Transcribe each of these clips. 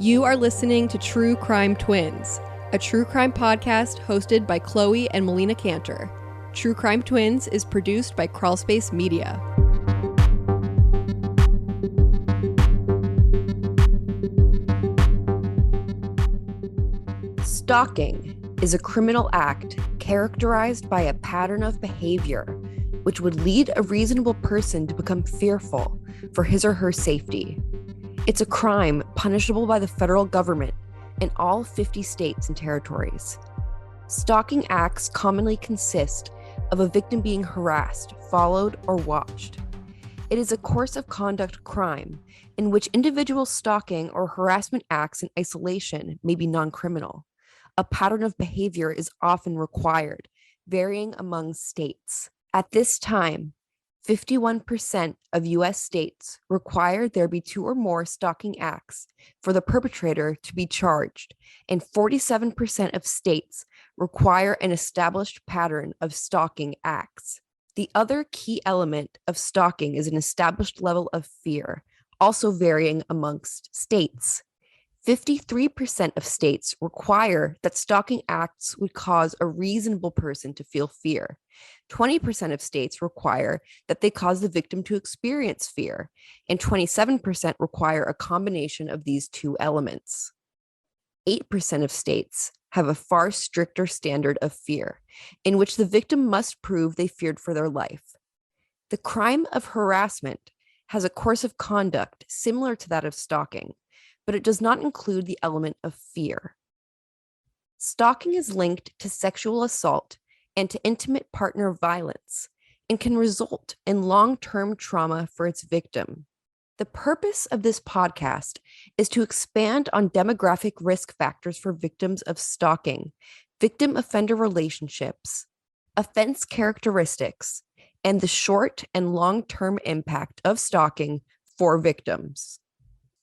You are listening to True Crime Twins, a true crime podcast hosted by Chloe and Melina Canter. True Crime Twins is produced by Crawlspace Media. Stalking is a criminal act characterized by a pattern of behavior which would lead a reasonable person to become fearful for his or her safety. It's a crime punishable by the federal government in all 50 states and territories. Stalking acts commonly consist of a victim being harassed, followed, or watched. It is a course of conduct crime in which individual stalking or harassment acts in isolation may be non-criminal. A pattern of behavior is often required, varying among states. At this time, 51% of U.S. states require there be two or more stalking acts for the perpetrator to be charged, and 47% of states require an established pattern of stalking acts. The other key element of stalking is an established level of fear, also varying amongst states. 53% of states require that stalking acts would cause a reasonable person to feel fear. 20% of states require that they cause the victim to experience fear, and 27% require a combination of these two elements. 8% of states have a far stricter standard of fear, in which the victim must prove they feared for their life. The crime of harassment has a course of conduct similar to that of stalking, but it does not include the element of fear. Stalking is linked to sexual assault and to intimate partner violence, and can result in long-term trauma for its victim. The purpose of this podcast is to expand on demographic risk factors for victims of stalking, victim-offender relationships, offense characteristics, and the short and long-term impact of stalking for victims.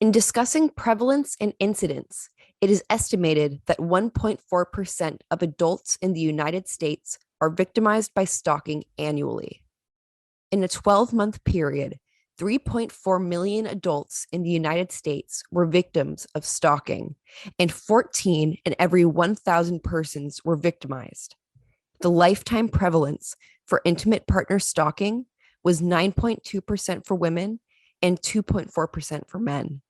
In discussing prevalence and incidence, it is estimated that 1.4% of adults in the United States are victimized by stalking annually. In a 12-month period, 3.4 million adults in the United States were victims of stalking, and 14 in every 1,000 persons were victimized. The lifetime prevalence for intimate partner stalking was 9.2% for women and 2.4% for men.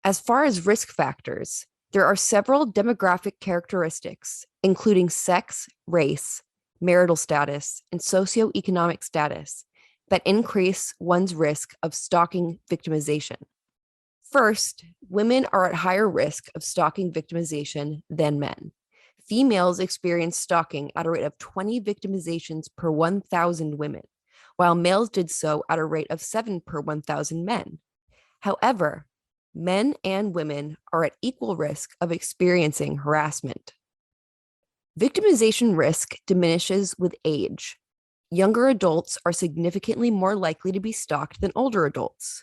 As far as risk factors, there are several demographic characteristics, including sex, race, marital status, and socioeconomic status, that increase one's risk of stalking victimization. First, women are at higher risk of stalking victimization than men. Females experience stalking at a rate of 20 victimizations per 1,000 women, while males did so at a rate of 7 per 1,000 men. However, men and women are at equal risk of experiencing harassment. Victimization risk diminishes with age. Younger adults are significantly more likely to be stalked than older adults.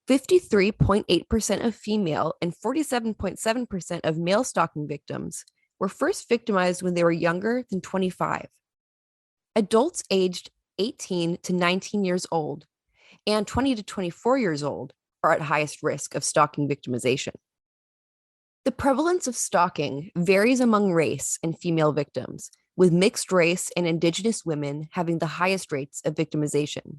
53.8% of female and 47.7% of male stalking victims were first victimized when they were younger than 25. Adults aged 18 to 19 years old and 20 to 24 years old are at highest risk of stalking victimization. The prevalence of stalking varies among race and female victims, with mixed race and indigenous women having the highest rates of victimization.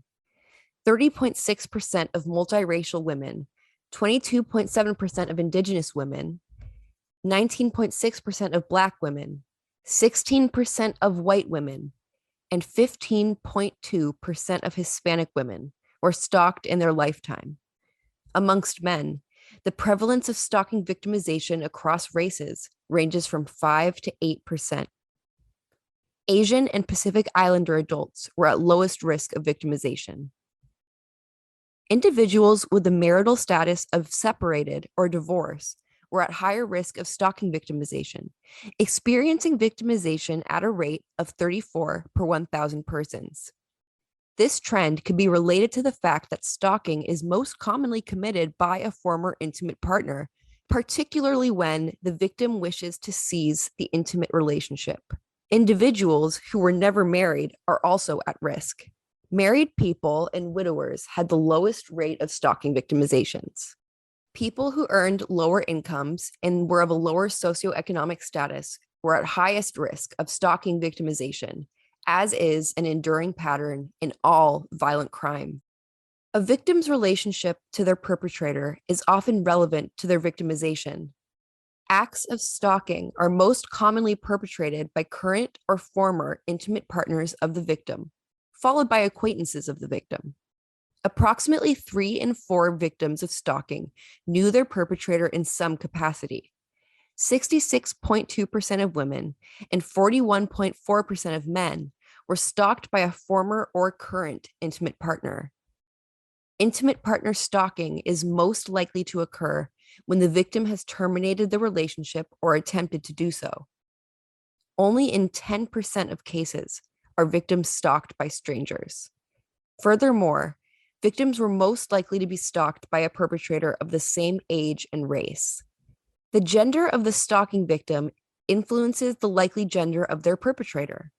30.6% of multiracial women, 22.7% of indigenous women, 19.6% of Black women, 16% of white women, and 15.2% of Hispanic women were stalked in their lifetime. Amongst men, the prevalence of stalking victimization across races ranges from 5 to 8%. Asian and Pacific Islander adults were at lowest risk of victimization. Individuals with the marital status of separated or divorce were at higher risk of stalking victimization, experiencing victimization at a rate of 34 per 1,000 persons. This trend could be related to the fact that stalking is most commonly committed by a former intimate partner, particularly when the victim wishes to seize the intimate relationship. Individuals who were never married are also at risk. Married people and widowers had the lowest rate of stalking victimizations. People who earned lower incomes and were of a lower socioeconomic status were at highest risk of stalking victimization, as is an enduring pattern in all violent crime. A victim's relationship to their perpetrator is often relevant to their victimization. Acts of stalking are most commonly perpetrated by current or former intimate partners of the victim, followed by acquaintances of the victim. Approximately 3 in 4 victims of stalking knew their perpetrator in some capacity. 66.2% of women and 41.4% of men were stalked by a former or current intimate partner. Intimate partner stalking is most likely to occur when the victim has terminated the relationship or attempted to do so. Only in 10% of cases are victims stalked by strangers. Furthermore, victims were most likely to be stalked by a perpetrator of the same age and race. The gender of the stalking victim influences the likely gender of their perpetrator.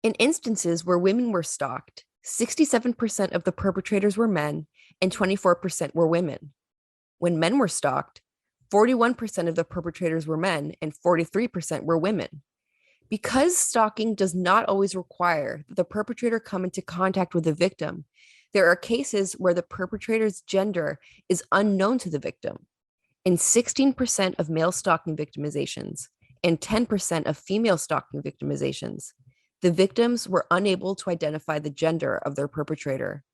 In instances where women were stalked, 67% of the perpetrators were men and 24% were women. When men were stalked, 41% of the perpetrators were men and 43% were women. Because stalking does not always require that the perpetrator come into contact with the victim, there are cases where the perpetrator's gender is unknown to the victim. In 16% of male stalking victimizations and 10% of female stalking victimizations, the victims were unable to identify the gender of their perpetrator.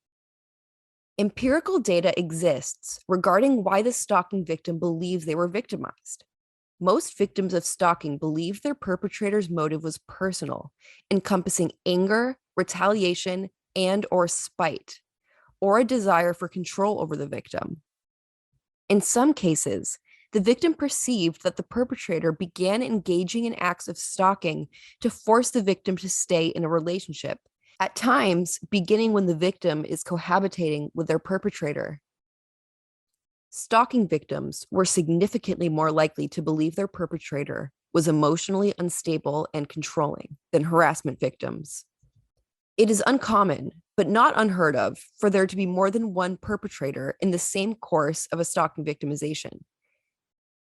Empirical data exists regarding why the stalking victim believes they were victimized. Most victims of stalking believe their perpetrator's motive was personal, encompassing anger, retaliation, and/or spite, or a desire for control over the victim. In some cases, the victim perceived that the perpetrator began engaging in acts of stalking to force the victim to stay in a relationship, at times beginning when the victim is cohabitating with their perpetrator. Stalking victims were significantly more likely to believe their perpetrator was emotionally unstable and controlling than harassment victims. It is uncommon, but not unheard of, for there to be more than one perpetrator in the same course of a stalking victimization.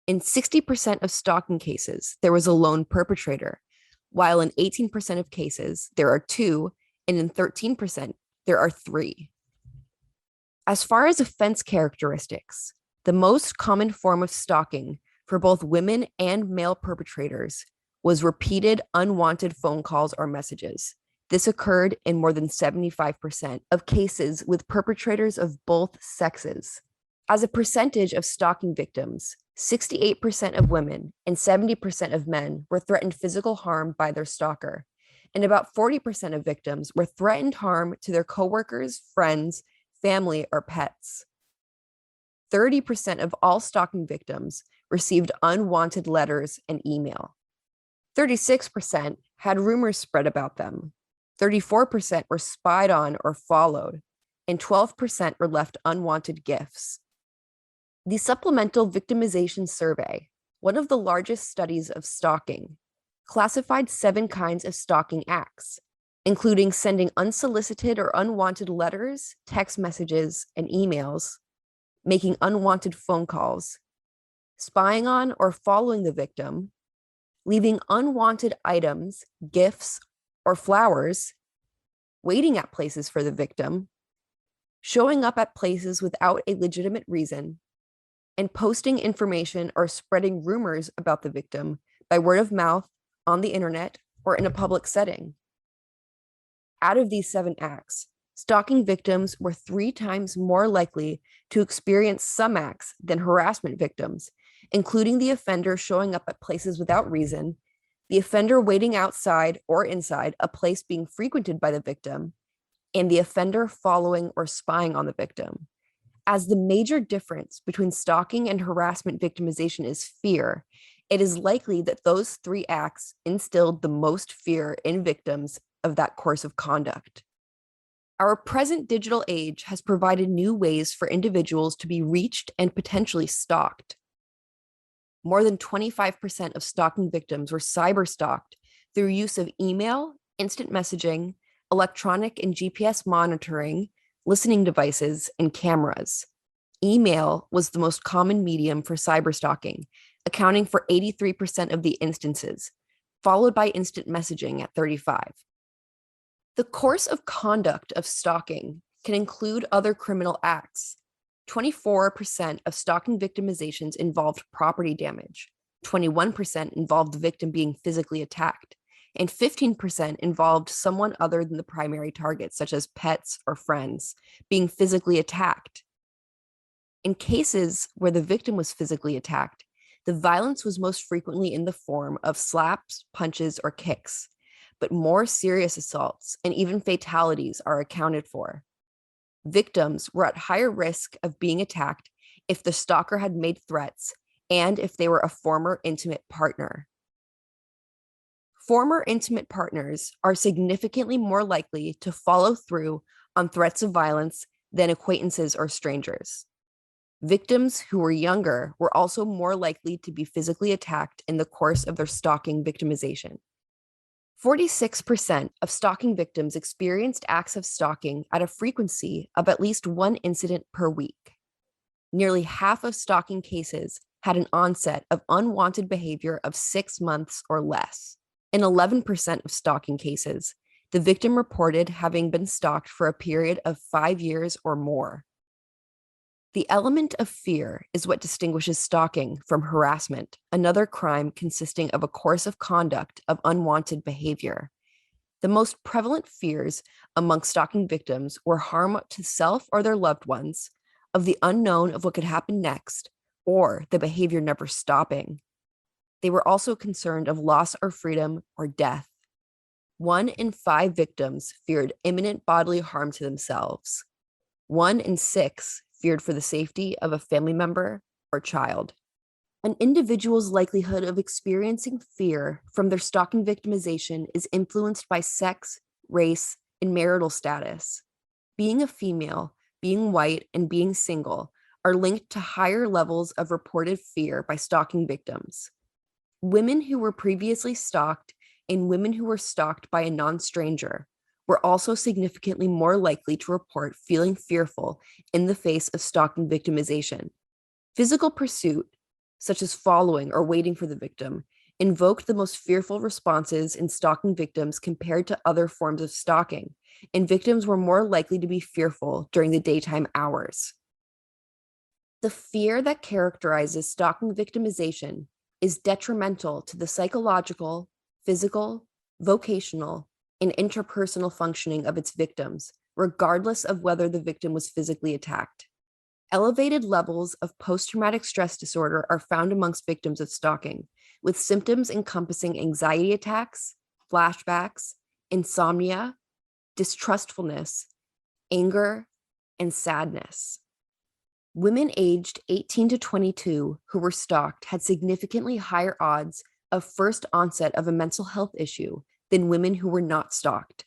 In 60% of stalking cases, there was a lone perpetrator, while in 18% of cases, there are 2, and in 13%, there are 3. As far as offense characteristics, the most common form of stalking for both women and male perpetrators was repeated unwanted phone calls or messages. This occurred in more than 75% of cases with perpetrators of both sexes. As a percentage of stalking victims, 68% of women and 70% of men were threatened physical harm by their stalker, and about 40% of victims were threatened harm to their coworkers, friends, family, or pets. 30% of all stalking victims received unwanted letters and email. 36% had rumors spread about them. 34% were spied on or followed, and 12% were left unwanted gifts. The Supplemental Victimization Survey, one of the largest studies of stalking, classified 7 kinds of stalking acts, including sending unsolicited or unwanted letters, text messages, and emails, making unwanted phone calls, spying on or following the victim, leaving unwanted items, gifts, or flowers, waiting at places for the victim, showing up at places without a legitimate reason, and posting information or spreading rumors about the victim by word of mouth, on the internet, or in a public setting. Out of these 7 acts, stalking victims were 3 times more likely to experience some acts than harassment victims, including the offender showing up at places without reason, the offender waiting outside or inside a place being frequented by the victim, and the offender following or spying on the victim. As the major difference between stalking and harassment victimization is fear, it is likely that those 3 acts instilled the most fear in victims of that course of conduct. Our present digital age has provided new ways for individuals to be reached and potentially stalked. More than 25% of stalking victims were cyber-stalked through use of email, instant messaging, electronic and GPS monitoring, listening devices, and cameras. Email was the most common medium for cyberstalking, accounting for 83% of the instances, followed by instant messaging at 35%. The course of conduct of stalking can include other criminal acts. 24% of stalking victimizations involved property damage, 21% involved the victim being physically attacked, and 15% involved someone other than the primary target, such as pets or friends, being physically attacked. In cases where the victim was physically attacked, the violence was most frequently in the form of slaps, punches, or kicks, but more serious assaults and even fatalities are accounted for. Victims were at higher risk of being attacked if the stalker had made threats and if they were a former intimate partner. Former intimate partners are significantly more likely to follow through on threats of violence than acquaintances or strangers. Victims who were younger were also more likely to be physically attacked in the course of their stalking victimization. 46% of stalking victims experienced acts of stalking at a frequency of at least one incident per week. Nearly half of stalking cases had an onset of unwanted behavior of 6 months or less. In 11% of stalking cases, the victim reported having been stalked for a period of 5 years or more. The element of fear is what distinguishes stalking from harassment, another crime consisting of a course of conduct of unwanted behavior. The most prevalent fears among stalking victims were harm to self or their loved ones, of the unknown of what could happen next, or the behavior never stopping. They were also concerned of loss of freedom or death. 1 in 5 victims feared imminent bodily harm to themselves. 1 in 6 feared for the safety of a family member or child. An individual's likelihood of experiencing fear from their stalking victimization is influenced by sex, race, and marital status. Being a female, being white, and being single are linked to higher levels of reported fear by stalking victims. Women who were previously stalked and women who were stalked by a non-stranger were also significantly more likely to report feeling fearful in the face of stalking victimization. Physical pursuit, such as following or waiting for the victim, invoked the most fearful responses in stalking victims compared to other forms of stalking, and victims were more likely to be fearful during the daytime hours. The fear that characterizes stalking victimization is detrimental to the psychological, physical, vocational, and interpersonal functioning of its victims, regardless of whether the victim was physically attacked. Elevated levels of post-traumatic stress disorder are found amongst victims of stalking, with symptoms encompassing anxiety attacks, flashbacks, insomnia, distrustfulness, anger, and sadness. Women aged 18 to 22 who were stalked had significantly higher odds of first onset of a mental health issue than women who were not stalked.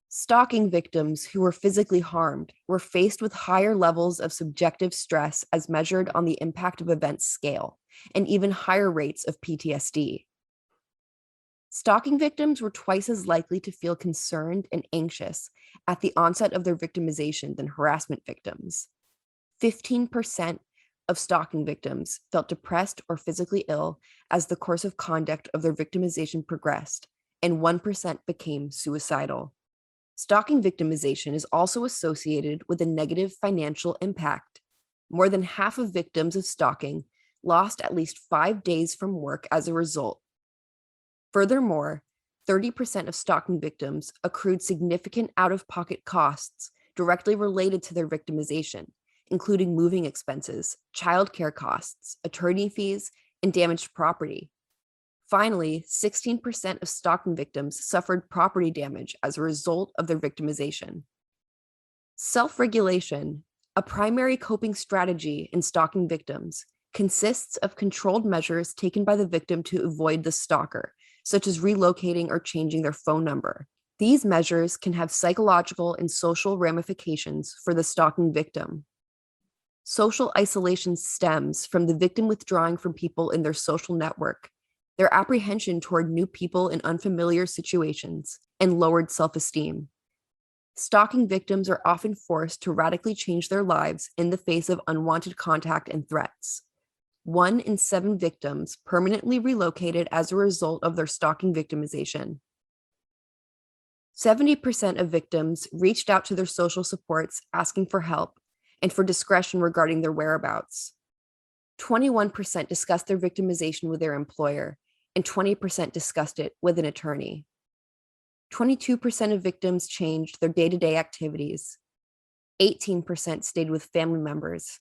Stalking victims who were physically harmed were faced with higher levels of subjective stress as measured on the impact of events scale, and even higher rates of PTSD. Stalking victims were twice as likely to feel concerned and anxious at the onset of their victimization than harassment victims. 15% of stalking victims felt depressed or physically ill as the course of conduct of their victimization progressed, and 1% became suicidal. Stalking victimization is also associated with a negative financial impact. More than half of victims of stalking lost at least 5 days from work as a result. Furthermore, 30% of stalking victims accrued significant out-of-pocket costs directly related to their victimization, including moving expenses, childcare costs, attorney fees, and damaged property. Finally, 16% of stalking victims suffered property damage as a result of their victimization. Self-regulation, a primary coping strategy in stalking victims, consists of controlled measures taken by the victim to avoid the stalker, such as relocating or changing their phone number. These measures can have psychological and social ramifications for the stalking victim. Social isolation stems from the victim withdrawing from people in their social network, their apprehension toward new people in unfamiliar situations, and lowered self-esteem. Stalking victims are often forced to radically change their lives in the face of unwanted contact and threats. 1 in 7 victims permanently relocated as a result of their stalking victimization. 70% of victims reached out to their social supports asking for help and for discretion regarding their whereabouts. 21% discussed their victimization with their employer, and 20% discussed it with an attorney. 22% of victims changed their day-to-day activities. 18% stayed with family members,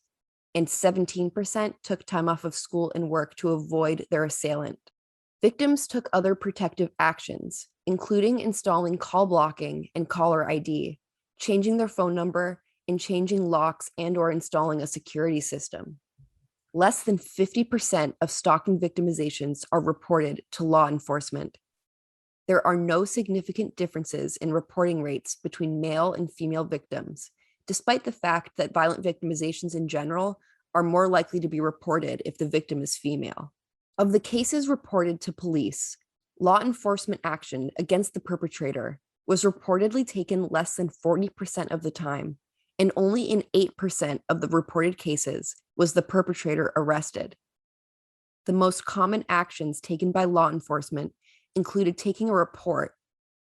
and 17% took time off of school and work to avoid their assailant. Victims took other protective actions, including installing call blocking and caller ID, changing their phone number, and changing locks and/or installing a security system. Less than 50% of stalking victimizations are reported to law enforcement. There are no significant differences in reporting rates between male and female victims, despite the fact that violent victimizations in general are more likely to be reported if the victim is female. Of the cases reported to police, law enforcement action against the perpetrator was reportedly taken less than 40% of the time, and only in 8% of the reported cases was the perpetrator arrested. The most common actions taken by law enforcement included taking a report,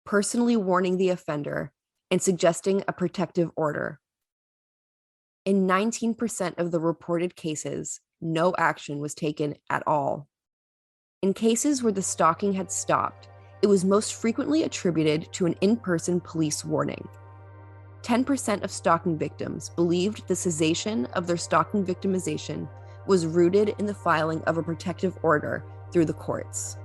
personally warning the offender, and suggesting a protective order. In 19% of the reported cases, no action was taken at all. In cases where the stalking had stopped, it was most frequently attributed to an in-person police warning. 10% of stalking victims believed the cessation of their stalking victimization was rooted in the filing of a protective order through the courts.